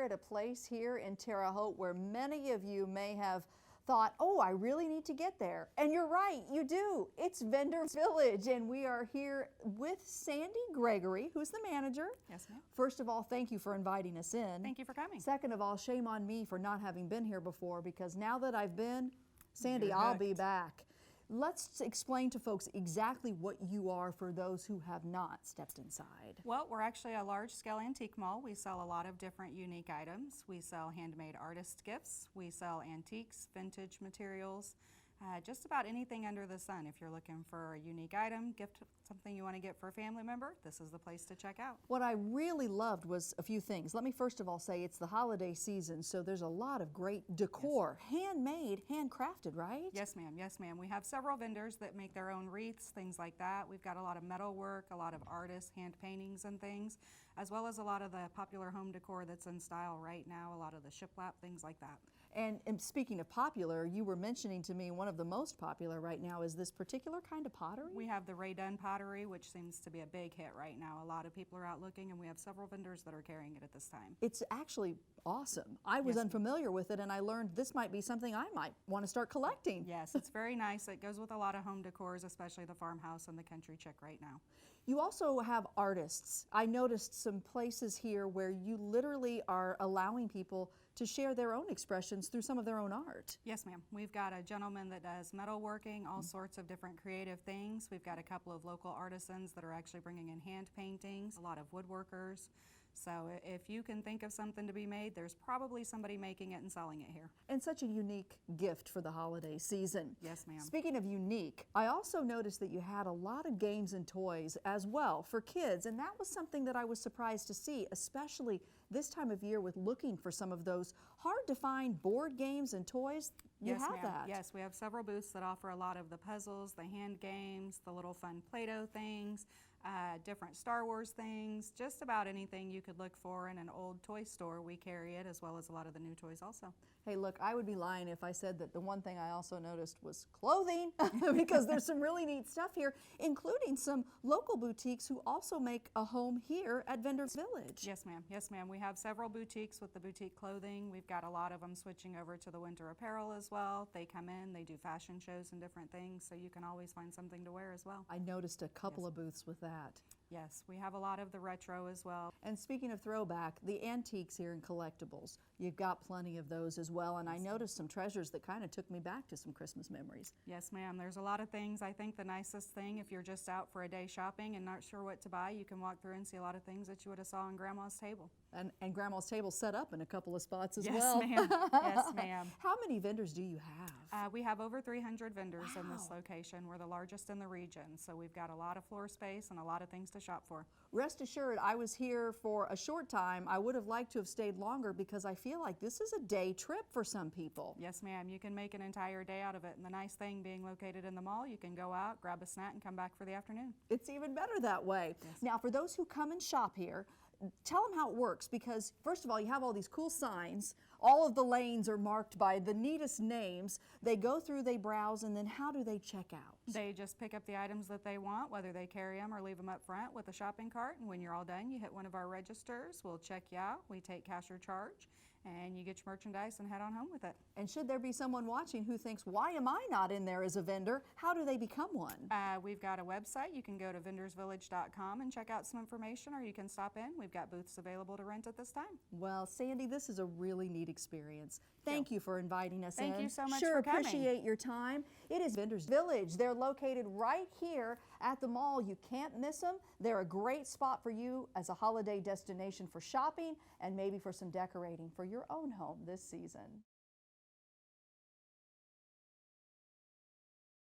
at a place here in Terre Haute where many of you may have thought, oh, I really need to get there. And you're right, you do. It's Vendors Village, and we are here with Sandy Gregory, who's the manager. Yes, ma'am. First of all, thank you for inviting us in. Thank you for coming. Second of all, shame on me for not having been here before, because now that I've been, Sandy, You're I'll be hooked. back. Let's explain to folks exactly what you are for those who have not stepped inside. Well, we're actually a large-scale antique mall. We sell a lot of different unique items. We sell handmade artist gifts. We sell antiques, vintage materials, just about anything under the sun. If you're looking for a unique item, gift, something you want to get for a family member, this is the place to check out. What I really loved was a few things. Let me first of all say it's the holiday season, so there's a lot of great decor, Yes. Handmade, handcrafted, right? Yes, ma'am. Yes, ma'am. We have several vendors that make their own wreaths, things like that. We've got a lot of metal work, a lot of artists, hand paintings and things, as well as a lot of the popular home decor that's in style right now, a lot of the shiplap, things like that. And speaking of popular, you were mentioning to me one of the most popular right now is this particular kind of pottery? We have the Ray Dunn pottery, which seems to be a big hit right now. A lot of people are out looking, and we have several vendors that are carrying it at this time. It's actually awesome. I was Yes. unfamiliar with it, and I learned this might be something I might want to start collecting. Yes, it's very nice. It goes with a lot of home decors, especially the farmhouse and the country chick right now. You also have artists. I noticed some places here where you literally are allowing people to share their own expressions through some of their own art. Yes, ma'am. We've got a gentleman that does metalworking, all sorts of different creative things. We've got a couple of local artisans that are actually bringing in hand paintings, a lot of woodworkers. So if you can think of something to be made, there's probably somebody making it and selling it here. And such a unique gift for the holiday season. Yes, ma'am. Speaking of unique, I also noticed that you had a lot of games and toys as well for kids, and that was something that I was surprised to see, especially this time of year with looking for some of those hard to find board games and toys. You Yes, have ma'am. that. Yes, we have several booths that offer a lot of the puzzles, the hand games, the little fun Play-Doh things, different Star Wars things, just about anything you could look for in an old toy store. We carry it, as well as a lot of the new toys also. Hey, look, I would be lying if I said that the one thing I also noticed was clothing, because there's some really neat stuff here, including some local boutiques who also make a home here at Vendors Village. Yes, ma'am. Yes, ma'am. We have several boutiques with the boutique clothing. We've got a lot of them switching over to the winter apparel as well. They come in, they do fashion shows and different things, so you can always find something to wear as well. I noticed a couple of booths with that. Yes, we have a lot of the retro as well. And speaking of throwback, the antiques here and collectibles, you've got plenty of those as well, and I noticed some treasures that kind of took me back to some Christmas memories. Yes, ma'am. There's a lot of things. I think the nicest thing, if you're just out for a day shopping and not sure what to buy, you can walk through and see a lot of things that you would have saw on Grandma's table. And Grandma's table set up in a couple of spots as Yes, well. ma'am. Yes, ma'am. How many vendors do you have? We have over 300 vendors in this Wow. location. We're the largest in the region, so we've got a lot of floor space and a lot of things to shop for. Rest assured, I was here for a short time. I would have liked to have stayed longer because I feel like this is a day trip for some people. Yes, ma'am. You can make an entire day out of it. And the nice thing being located in the mall, you can go out, grab a snack, and come back for the afternoon. It's even better that way. Yes. Now, for those who come and shop here, tell them how it works, because first of all, you have all these cool signs. All of the lanes are marked by the neatest names. They go through, they browse, and then how do they check out? They just pick up the items that they want, whether they carry them or leave them up front with a shopping cart. And when you're all done, you hit one of our registers. We'll check you out. We take cash or charge, and you get your merchandise and head on home with it. And should there be someone watching who thinks, why am I not in there as a vendor? How do they become one? We've got a website. You can go to vendorsvillage.com and check out some information, or you can stop in. We've got booths available to rent at this time. Well, Sandy, this is a really neat experience. Thank you for inviting us in. Thank you so much Sure for coming. appreciate your time. It is Vendors Village. They're located right here at the mall. You can't miss them. They're a great spot for you as a holiday destination for shopping and maybe for some decorating for your own home this season.